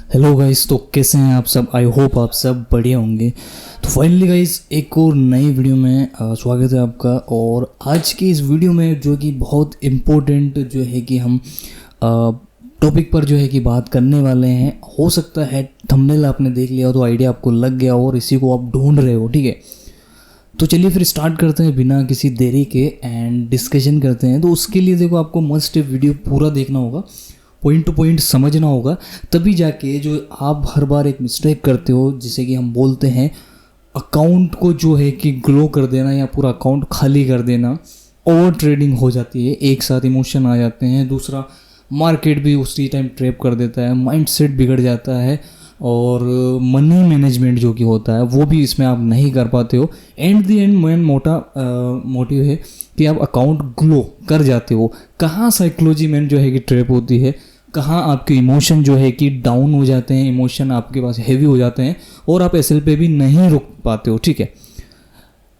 Hello guys, तो कैसे हैं आप सब। आई होप आप सब बढ़िया होंगे। तो फाइनली गाइस एक और नई वीडियो में स्वागत है आपका। और आज की इस वीडियो में जो कि बहुत इम्पोर्टेंट जो है कि हम टॉपिक पर जो है कि बात करने वाले हैं। हो सकता है थंबनेल आपने देख लिया हो तो आइडिया आपको लग गया हो और इसी को आप ढूंढ रहे हो, ठीक है। तो चलिए फिर स्टार्ट करते हैं बिना किसी देरी के एंड डिस्कशन करते हैं। तो उसके लिए देखो आपको मस्ट वीडियो पूरा देखना होगा, पॉइंट टू पॉइंट समझना होगा, तभी जाके जो आप हर बार एक मिस्टेक करते हो जिसे कि हम बोलते हैं अकाउंट को जो है कि ग्लो कर देना या पूरा अकाउंट खाली कर देना, ओवर ट्रेडिंग हो जाती है, एक साथ इमोशन आ जाते हैं, दूसरा मार्केट भी उसी टाइम ट्रैप कर देता है, माइंडसेट बिगड़ जाता है और मनी मैनेजमेंट जो कि होता है वो भी इसमें आप नहीं कर पाते हो। And the end main motive है कि आप अकाउंट ग्लो कर जाते हो। कहाँ साइकोलॉजी में जो है कि ट्रैप होती है, कहाँ आपके इमोशन जो है कि डाउन हो जाते हैं, इमोशन आपके पास हैवी हो जाते हैं और आप एसएल पे भी नहीं रुक पाते हो, ठीक है।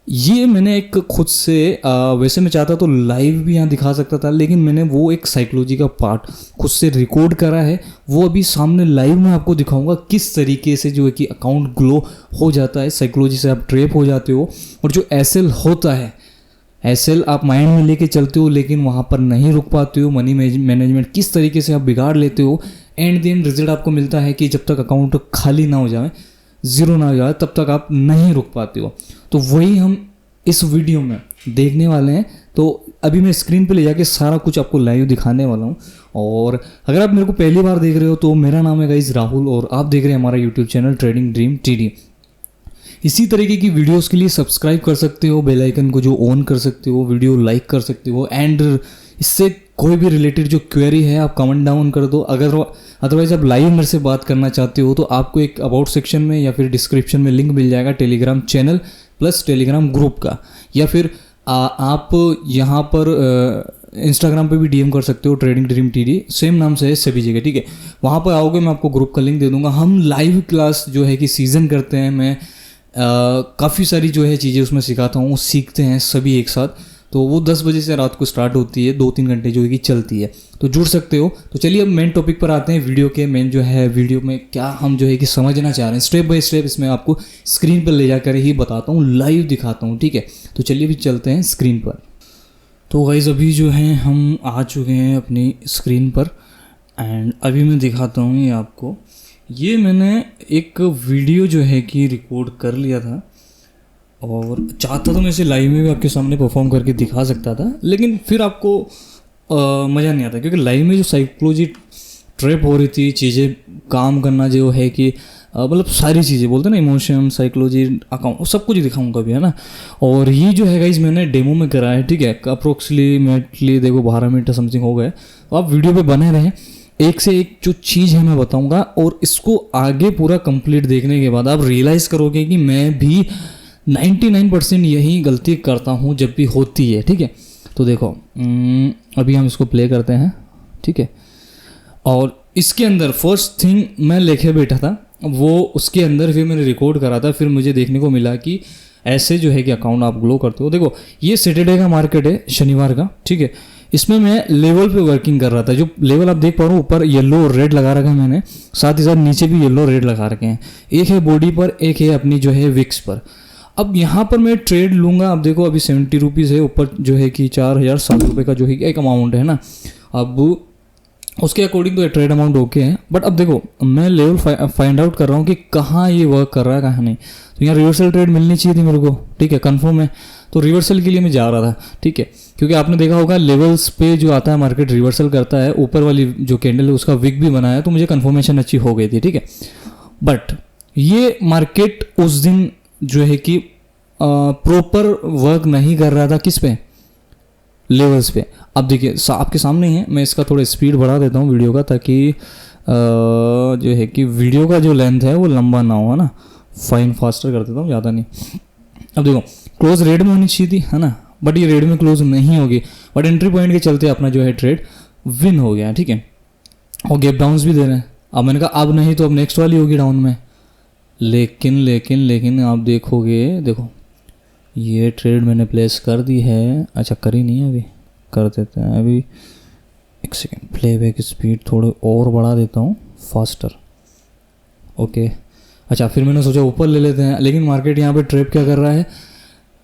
ये मैंने एक खुद से वैसे मैं चाहता तो लाइव भी यहाँ दिखा सकता था, लेकिन मैंने वो एक साइकोलॉजी का पार्ट खुद से रिकॉर्ड करा है, वो अभी सामने लाइव में आपको दिखाऊंगा किस तरीके से जो है कि अकाउंट ग्लो हो जाता है, साइकोलॉजी से आप ट्रैप हो जाते हो। और जो एसएल होता है, एसएल आप माइंड में लेके चलते हो लेकिन वहाँ पर नहीं रुक पाते हो। मनी मैनेजमेंट किस तरीके से आप बिगाड़ लेते हो, एंड देन रिजल्ट आपको मिलता है कि जब तक अकाउंट खाली ना हो जाए, ज़ीरो ना हो जाए, तब तक आप नहीं रुक पाते हो। तो वही हम इस वीडियो में देखने वाले हैं। तो अभी मैं स्क्रीन पे ले जाके सारा कुछ आपको लाइव दिखाने वाला हूँ। और अगर आप मेरे को पहली बार देख रहे हो तो मेरा नाम है गाइस राहुल और आप देख रहे हैं हमारा YouTube channel trading dream TD. इसी तरीके की वीडियोस के लिए सब्सक्राइब कर सकते हो, बेल आइकन को जो ऑन कर सकते हो, वीडियो लाइक कर सकते हो, एंड इससे कोई भी रिलेटेड जो क्वेरी है आप कमेंट डाउन कर दो। अगर अदरवाइज आप लाइव मेरे से बात करना चाहते हो तो आपको एक अबाउट सेक्शन में या फिर डिस्क्रिप्शन में लिंक मिल जाएगा Telegram channel plus Telegram group का, या फिर आप यहाँ पर इंस्टाग्राम पे भी डीएम कर सकते हो, ट्रेडिंग ड्रीम टीडी सेम नाम से है सभी जगह, ठीक है। वहाँ पर आओगे मैं आपको ग्रुप का लिंक दे दूँगा। हम लाइव क्लास जो है कि सीज़न करते हैं, मैं काफ़ी सारी जो है चीज़ें उसमें सिखाता हूँ, सीखते हैं सभी एक साथ। तो वो 10 बजे से रात को स्टार्ट होती है, 2-3 घंटे जो है कि चलती है, तो जुड़ सकते हो। तो चलिए अब मेन टॉपिक पर आते हैं। वीडियो के मेन जो है, वीडियो में क्या हम जो है कि समझना चाह रहे हैं, स्टेप बाय स्टेप इसमें आपको स्क्रीन पर ले जाकर ही बताता हूँ, लाइव दिखाता हूँ, ठीक है। तो चलिए भी चलते हैं स्क्रीन पर। तो गाइस अभी जो है हम आ चुके हैं अपनी स्क्रीन पर एंड अभी मैं दिखाता हूँ ये आपको। ये मैंने एक वीडियो जो है कि रिकॉर्ड कर लिया था और चाहता तो मैं इसे लाइव में भी आपके सामने परफॉर्म करके दिखा सकता था, लेकिन फिर आपको मज़ा नहीं आता, क्योंकि लाइव में जो साइकोलॉजी ट्रैप हो रही थी, चीज़ें काम करना जो है कि मतलब सारी चीज़ें बोलते हैं ना, इमोशन, साइकोलॉजी, अकाउंट, सब कुछ दिखाऊंगा भी, है ना। और ये जो है गाइस मैंने डेमो में करा है, ठीक है। अप्रोक्सीमेटली देखो 12 मिनट समथिंग हो गए। तो आप वीडियो पे बने रहें, एक से एक जो चीज़ है मैं बताऊंगा और इसको आगे पूरा कंप्लीट देखने के बाद आप रियलाइज़ करोगे कि मैं भी 99% यही गलती करता हूँ जब भी होती है, ठीक है। तो देखो अभी हम इसको प्ले करते हैं, ठीक है। और इसके अंदर फर्स्ट थिंग मैं लेके बैठा था वो उसके अंदर फिर मैंने रिकॉर्ड करा था, फिर मुझे देखने को मिला कि ऐसे जो है कि अकाउंट आप ग्लो करते हो। देखो ये सैटरडे का मार्केट है, शनिवार का, ठीक है। इसमें मैं लेवल पे वर्किंग कर रहा था। जो लेवल आप देख पा रहे हो, ऊपर येलो और रेड लगा रखा है मैंने, साथ ही साथ नीचे भी येलो रेड लगा रखे हैं। एक है बॉडी पर, एक है अपनी जो है विक्स पर। अब यहाँ पर मैं ट्रेड लूँगा। अब देखो अभी 70 रुपीज़ है, ऊपर जो है कि 4007 रुपये का जो है कि एक अमाउंट है ना। अब उसके अकॉर्डिंग तो ट्रेड अमाउंट ओके है, बट अब देखो मैं लेवल फाइंड आउट कर रहा हूँ कि कहाँ ये वर्क कर रहा है, कहाँ नहीं। तो यहाँ रिवर्सल ट्रेड मिलनी चाहिए थी मेरे को, ठीक है, कंफर्म है। तो रिवर्सल के लिए मैं जा रहा था, ठीक है, क्योंकि आपने देखा होगा लेवल्स पे जो आता है मार्केट रिवर्सल करता है, ऊपर वाली जो कैंडल है उसका विक भी बनाया, तो मुझे कंफर्मेशन अच्छी हो गई थी, ठीक है। बट ये मार्केट उस दिन जो है कि प्रॉपर वर्क नहीं कर रहा था, किस पे, लेवल्स पे। अब देखिए आपके सामने है, मैं इसका थोड़ा स्पीड बढ़ा देता हूँ वीडियो का, ताकि जो है कि वीडियो का जो लेंथ है वो लंबा ना हो, है ना। फाइन फास्टर कर देता हूँ, ज़्यादा नहीं। अब देखो क्लोज रेड में होनी चाहिए थी, है ना, बट ये रेड में क्लोज नहीं होगी, बट एंट्री पॉइंट के चलते अपना जो है ट्रेड विन हो गया, ठीक है। और गैप डाउन्स भी दे रहे हैं। अब मैंने कहा अब नहीं तो अब नेक्स्ट वाली होगी डाउन में, लेकिन लेकिन लेकिन आप देखोगे, देखो ये ट्रेड मैंने प्लेस कर दी है। अच्छा करी नहीं है, अभी कर देते हैं। अभी एक सेकेंड, प्लेबैक स्पीड थोड़ी और बढ़ा देता हूँ, फास्टर, ओके अच्छा, फिर मैंने सोचा ऊपर ले लेते हैं, लेकिन मार्केट यहाँ पे ट्रैप क्या कर रहा है,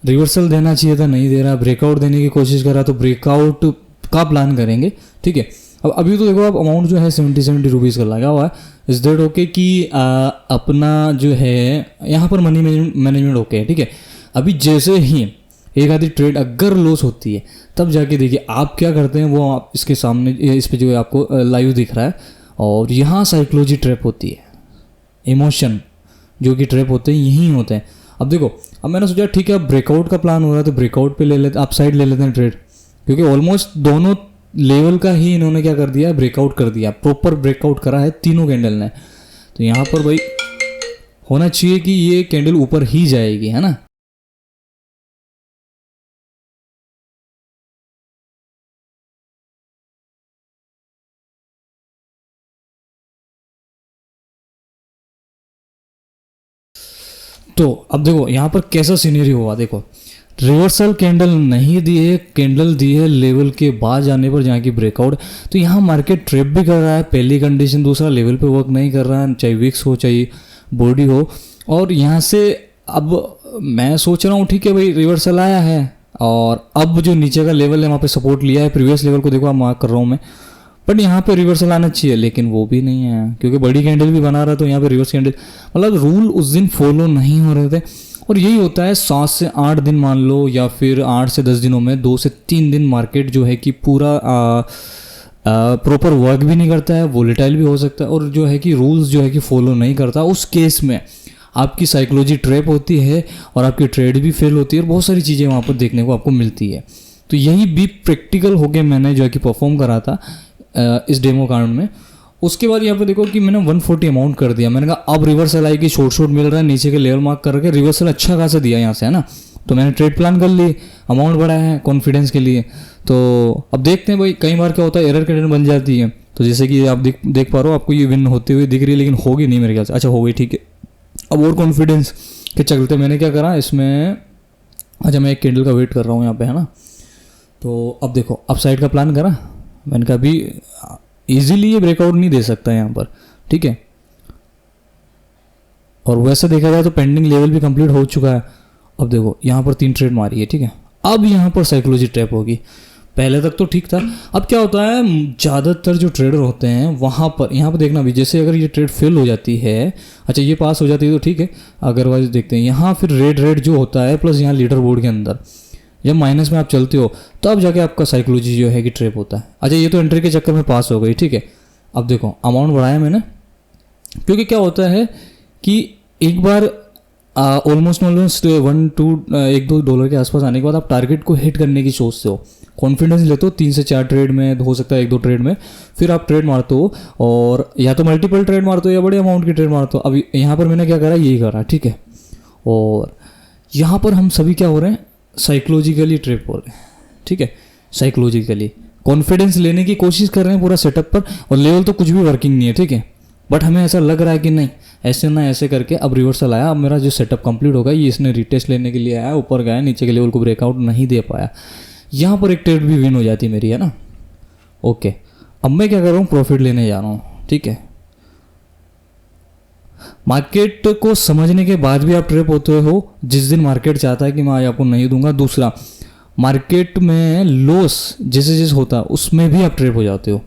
रिवर्सल देना चाहिए था नहीं दे रहा, ब्रेकआउट देने की कोशिश कर रहा, तो ब्रेकआउट का प्लान करेंगे। ठीक है, अब अभी तो देखो आप अमाउंट जो है 70 रुपीज़ का लगा हुआ है। इज दैट ओके कि अपना जो है यहाँ पर मनी मैनेजमेंट ओके है। ठीक है, अभी जैसे ही एक आधी ट्रेड अगर लॉस होती है तब जाके देखिए आप क्या करते हैं, वो आप इसके सामने इस पे जो है आपको लाइव दिख रहा है, और यहाँ साइकोलॉजी ट्रैप होती है, इमोशन जो कि ट्रैप होते हैं यही होते हैं। अब देखो, अब मैंने सोचा ठीक है अब ब्रेकआउट का प्लान हो रहा है तो ब्रेकआउट पे ले लेते, अप साइड ले लेते हैं ट्रेड, क्योंकि ऑलमोस्ट दोनों लेवल का ही इन्होंने क्या कर दिया, ब्रेकआउट कर दिया, प्रॉपर ब्रेकआउट करा है तीनों कैंडल ने। तो यहाँ पर भाई होना चाहिए कि ये कैंडल ऊपर ही जाएगी, है ना। तो अब देखो यहाँ पर कैसा सीनरी हुआ, देखो रिवर्सल कैंडल नहीं दी है, कैंडल दी है लेवल के बाद जाने पर जहाँ की ब्रेकआउट। तो यहाँ मार्केट ट्रैप भी कर रहा है, पहली कंडीशन, दूसरा लेवल पे वर्क नहीं कर रहा है, चाहे विक्स हो चाहे बॉडी हो। और यहाँ से अब मैं सोच रहा हूँ ठीक है भाई रिवर्सल आया है, और अब जो नीचे का लेवल है वहाँ पे सपोर्ट लिया है, प्रीवियस लेवल को देखो आप मार्क कर रहा हूँ मैं, बट यहाँ पे रिवर्सल आना चाहिए, लेकिन वो भी नहीं है क्योंकि बड़ी कैंडल भी बना रहा, तो यहाँ पे रिवर्स कैंडल, मतलब रूल उस दिन फॉलो नहीं हो रहे थे। और यही होता है 7 से 8 दिन मान लो, या फिर 8 से 10 दिनों में 2 से 3 दिन मार्केट जो है कि पूरा प्रॉपर वर्क भी नहीं करता है, वोलेटाइल भी हो सकता है, और जो है कि रूल्स जो है कि फॉलो नहीं करता। उस केस में आपकी साइकोलॉजी ट्रैप होती है और आपकी ट्रेड भी फेल होती है, और बहुत सारी चीज़ें वहाँ पर देखने को आपको मिलती है। तो यही भी प्रैक्टिकल होके मैंने जो है कि परफॉर्म करा था इस डेमो अकाउंट में। उसके बाद यहाँ पे देखो कि मैंने 140 अमाउंट कर दिया, मैंने कहा अब रिवर्सल आएगी, शॉर्ट मिल रहा है, नीचे के लेवल मार्क करके रिवर्सल अच्छा खासा दिया यहाँ से, है ना। तो मैंने ट्रेड प्लान कर ली, अमाउंट बढ़ाया है कॉन्फिडेंस के लिए। तो अब देखते हैं भाई, कई बार क्या होता है एरर कैंडल बन जाती है, तो जैसे कि आप देख पा रहे हो, आपको ये विन होते हुए दिख रही है, लेकिन होगी नहीं मेरे ख्याल से। अच्छा हो गई, ठीक है। अब और कॉन्फिडेंस के चलते मैंने क्या करा इसमें, अच्छा मैं एक कैंडल का वेट कर रहा हूँ यहाँ पे, है ना। तो अब देखो अप साइड का प्लान करा मैंने कहा, अभी इजीली ये ब्रेकआउट नहीं दे सकता यहाँ पर, ठीक है। और वैसे देखा जाए तो पेंडिंग लेवल भी कंप्लीट हो चुका है। अब देखो यहाँ पर 3 ट्रेड मारी है, ठीक है। अब यहाँ पर साइकोलॉजी ट्रैप होगी, पहले तक तो ठीक था। अब क्या होता है, ज़्यादातर जो ट्रेडर होते हैं वहाँ पर, यहाँ पर देखना भी, जैसे अगर ये ट्रेड फेल हो जाती है, अच्छा ये पास हो जाती है तो ठीक है, अदरवाइज देखते हैं यहाँ फिर रेड जो होता है, प्लस यहाँ लीडर बोर्ड के अंदर जब माइनस में आप चलते हो तब जाके आपका साइकोलॉजी जो है कि ट्रैप होता है। अच्छा ये तो एंट्री के चक्कर में पास हो गई, ठीक है। अब देखो अमाउंट बढ़ाया मैंने, क्योंकि क्या होता है कि एक बार ऑलमोस्ट $1-2 $1-2 के आसपास आने के बाद आप टारगेट को हिट करने की सोचते हो, कॉन्फिडेंस लेते हो, 3 से 4 ट्रेड में हो सकता है 1-2 ट्रेड में, फिर आप ट्रेड मारते हो, और या तो मल्टीपल ट्रेड मारते हो या बड़े अमाउंट की ट्रेड मारते हो। अब यहाँ पर मैंने क्या करा, यही करा, ठीक है। और यहाँ पर हम सभी क्या हो रहे हैं, साइकोलॉजिकली ट्रैप हो रहे हैं, ठीक है। साइकोलॉजिकली कॉन्फिडेंस लेने की कोशिश कर रहे हैं पूरा सेटअप पर, और लेवल तो कुछ भी वर्किंग नहीं है, ठीक है। बट हमें ऐसा लग रहा है कि नहीं ऐसे ना ऐसे करके अब रिवर्सल आया, अब मेरा जो सेटअप कंप्लीट होगा, ये इसने रिटेस्ट लेने के लिए आया, ऊपर गया, नीचे के लेवल को ब्रेकआउट नहीं दे पाया, यहाँ पर एक ट्रेड भी विन हो जाती मेरी, है ना। ओके अब मैं क्या कर रहा हूँ, प्रॉफिट लेने जा रहा हूँ, ठीक है। मार्केट को समझने के बाद भी आप ट्रैप होते हो, जिस दिन मार्केट चाहता है कि मैं आज आपको नहीं दूंगा। दूसरा, मार्केट में लॉस जैसे जैसे होता है उसमें भी आप ट्रैप हो जाते हो।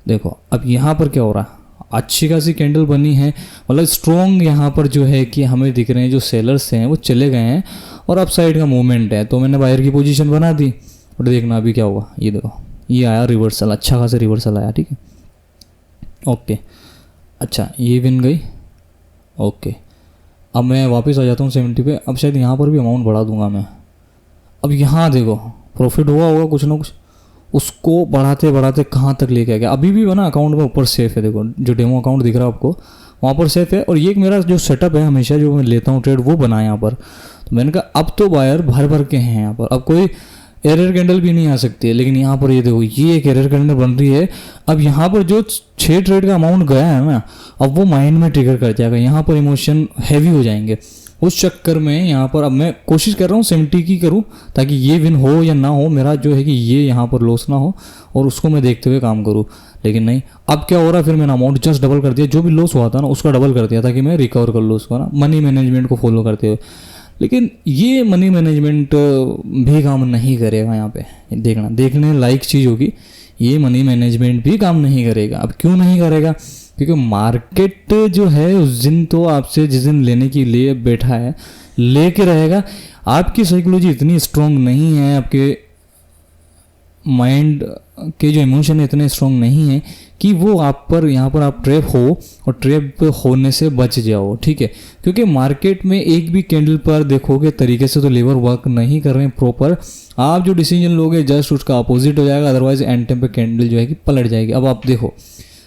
देखो अब यहाँ पर क्या हो रहा है, अच्छी खासी कैंडल बनी है, मतलब स्ट्रॉन्ग यहाँ पर जो है कि हमें दिख रहे हैं जो सेलर्स हैं वो चले गए हैं, और अप साइड का मूवमेंट है, तो मैंने बायर की पोजीशन बना दी। और देखना अभी क्या होगा, ये देखो ये आया रिवर्सल, अच्छा खासा रिवर्सल आया, ठीक है। ओके अच्छा ये विन गई, ओके। अब मैं वापस आ जाता हूँ 70 पे, अब शायद यहाँ पर भी अमाउंट बढ़ा दूंगा मैं। अब यहाँ देखो प्रॉफिट हुआ होगा कुछ ना कुछ, उसको बढ़ाते बढ़ाते कहाँ तक लेके आ गया। अभी भी बना अकाउंट में ऊपर सेफ है, देखो जो डेमो अकाउंट दिख रहा है आपको वहाँ पर सेफ है। और ये मेरा जो सेटअप है हमेशा जो मैं लेता हूँ ट्रेड वो बना है यहाँ पर। तो मैंने कहा अब तो बायर भर भर के हैं यहाँ पर, अब कोई एरर कैंडल भी नहीं आ सकती है। लेकिन यहाँ पर ये देखो ये एक एरर कैंडल बन रही है। अब यहाँ पर जो 6 ट्रेड का अमाउंट गया है ना, अब वो माइंड में ट्रिगर कर जाएगा, यहाँ पर इमोशन हैवी हो जाएंगे। उस चक्कर में यहाँ पर अब मैं कोशिश कर रहा हूँ 70 की करूँ ताकि ये विन हो या ना हो, मेरा जो है कि ये यहाँ पर लॉस ना हो और उसको मैं देखते हुए काम करूँ। लेकिन नहीं, अब क्या हो रहा है, फिर मैंने अमाउंट जस्ट डबल कर दिया, जो भी लॉस हुआ था ना उसका डबल कर दिया ताकि मैं रिकवर कर लूँ उसको ना, मनी मैनेजमेंट को फॉलो करते हुए। लेकिन ये मनी मैनेजमेंट भी काम नहीं करेगा यहाँ पे, देखने लायक चीज़ होगी, ये मनी मैनेजमेंट भी काम नहीं करेगा। अब क्यों नहीं करेगा? क्योंकि मार्केट जो है उस दिन तो आपसे जिस दिन लेने के लिए बैठा है लेके रहेगा। आपकी साइकोलॉजी इतनी स्ट्रांग नहीं है, आपके माइंड के जो इमोशन इतने स्ट्रांग नहीं है कि वो आप पर यहाँ पर आप ट्रैप हो और ट्रैप होने से बच जाओ, ठीक है। क्योंकि मार्केट में एक भी कैंडल पर देखोगे तरीके से तो लेवर वर्क नहीं कर रहे हैं प्रॉपर। आप जो डिसीजन लोगे जस्ट उसका अपोजिट हो जाएगा, अदरवाइज एंड टाइम पे कैंडल जो है कि पलट जाएगी। अब आप देखो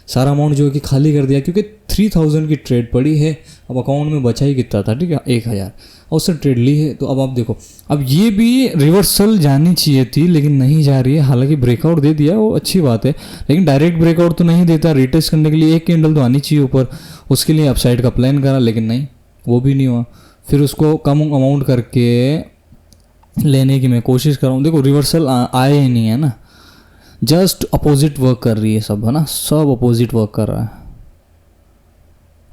सारा अमाउंट जो है कि खाली कर दिया क्योंकि 3000 की ट्रेड पड़ी है, अब अकाउंट में बचा ही कितना था, ठीक है 1000, और उससे ट्रेड ली है। तो अब आप देखो, अब ये भी रिवर्सल जानी चाहिए थी लेकिन नहीं जा रही है। हालांकि ब्रेकआउट दे दिया वो अच्छी बात है, लेकिन डायरेक्ट ब्रेकआउट तो नहीं देता। रिटेस्ट करने के लिए एक कैंडल तो आनी चाहिए ऊपर, उसके लिए अपसाइड का प्लान करा लेकिन नहीं, वो भी नहीं हुआ। फिर उसको कम अमाउंट करके लेने की मैं कोशिश कर रहा हूँ। देखो रिवर्सल आए ही नहीं है ना, जस्ट अपोजिट वर्क कर रही है सब, है ना, सब अपोजिट वर्क कर रहा है।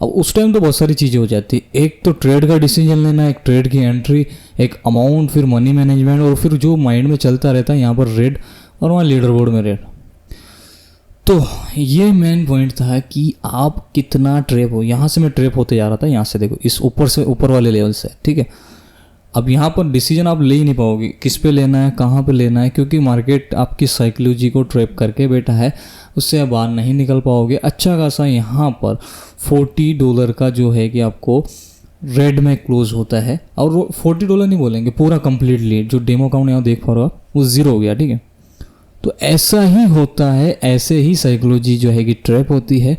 अब उस टाइम तो बहुत सारी चीज़ें हो जाती, एक तो ट्रेड का डिसीजन लेना, एक ट्रेड की एंट्री, एक अमाउंट, फिर मनी मैनेजमेंट, और फिर जो माइंड में चलता रहता है यहाँ पर रेड और वहाँ लीडर बोर्ड में रेड। तो ये मेन पॉइंट था कि आप कितना ट्रैप हो। यहाँ से मैं ट्रैप होते जा रहा था, यहाँ से देखो इस ऊपर से ऊपर वाले लेवल से, ठीक है। अब यहाँ पर डिसीजन आप ले ही नहीं पाओगे किस पे लेना है, कहाँ पे लेना है, क्योंकि मार्केट आपकी साइकोलॉजी को ट्रैप करके बैठा है, उससे आप बाहर नहीं निकल पाओगे। अच्छा खासा यहाँ पर $40 का जो है कि आपको रेड में क्लोज होता है, और वो $40 नहीं बोलेंगे, पूरा कंप्लीटली जो डेमो अकाउंट यहाँ देख पा रहे हो आप वो ज़ीरो हो गया, ठीक है। तो ऐसा ही होता है, ऐसे ही साइकोलॉजी जो है कि ट्रैप होती है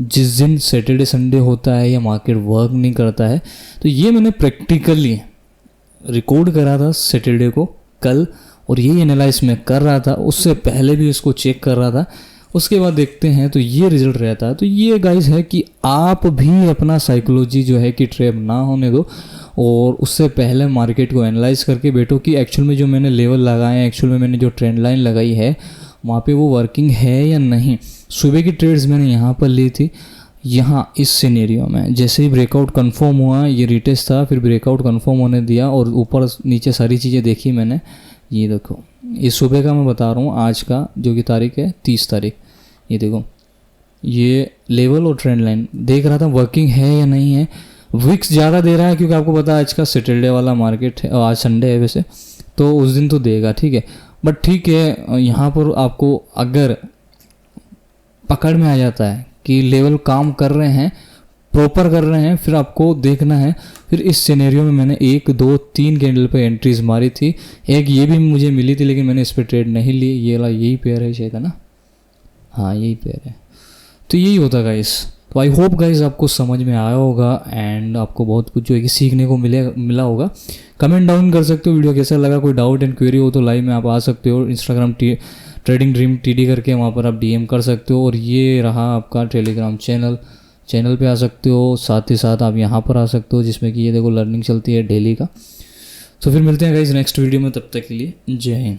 जिस दिन सैटरडे संडे होता है या मार्केट वर्क नहीं करता है। तो ये मैंने प्रैक्टिकली रिकॉर्ड करा था सैटरडे को कल, और यही एनालाइज मैं कर रहा था, उससे पहले भी इसको चेक कर रहा था, उसके बाद देखते हैं तो ये रिजल्ट रहता है। तो ये गाइस है कि आप भी अपना साइकोलॉजी जो है कि ट्रैप ना होने दो, और उससे पहले मार्केट को एनालाइज करके बैठो कि एक्चुअल में जो मैंने लेवल लगाए हैं, एक्चुअल में मैंने जो ट्रेंड लाइन लगाई है वहाँ पे वो वर्किंग है या नहीं। सुबह की ट्रेड्स मैंने यहाँ पर ली थी, यहाँ इस सिनेरियो में जैसे ही ब्रेकआउट कंफर्म हुआ, ये रिटेस्ट था, फिर ब्रेकआउट कंफर्म होने दिया और ऊपर नीचे सारी चीज़ें देखी मैंने। ये देखो इस सुबह का मैं बता रहा हूँ, आज का जो कि तारीख है 30 तारीख, ये देखो ये लेवल और ट्रेंड लाइन देख रहा था वर्किंग है या नहीं है। विक्स ज़्यादा दे रहा है क्योंकि आपको पता है आज का सैटरडे वाला मार्केट है, आज संडे है वैसे, तो उस दिन तो देगा, ठीक है। बट ठीक है, यहाँ पर आपको अगर पकड़ में आ जाता है कि लेवल काम कर रहे हैं, प्रॉपर कर रहे हैं, फिर आपको देखना है। फिर इस सिनेरियो में मैंने 1 2 3 कैंडल पे एंट्रीज मारी थी, एक ये भी मुझे मिली थी लेकिन मैंने इस पर ट्रेड नहीं ली। ये वाला यही पेयर है शायद, है ना, हाँ यही पेयर है। तो यही होता गाइस। तो आई होप गाइस आपको समझ में आया होगा एंड आपको बहुत कुछ जो है कि सीखने को मिला होगा। कमेंट डाउन कर सकते हो वीडियो कैसा लगा, कोई डाउट एंड क्वेरी हो तो लाइव में आप आ सकते हो, इंस्टाग्राम ट्रेडिंग ड्रीम TD करके वहाँ पर आप DM कर सकते हो। और ये रहा आपका टेलीग्राम चैनल पे आ सकते हो, साथ ही साथ आप यहाँ पर आ सकते हो जिसमें कि ये देखो लर्निंग चलती है डेली का। तो फिर मिलते हैं गाइस नेक्स्ट वीडियो में, तब तक के लिए जय हिंद।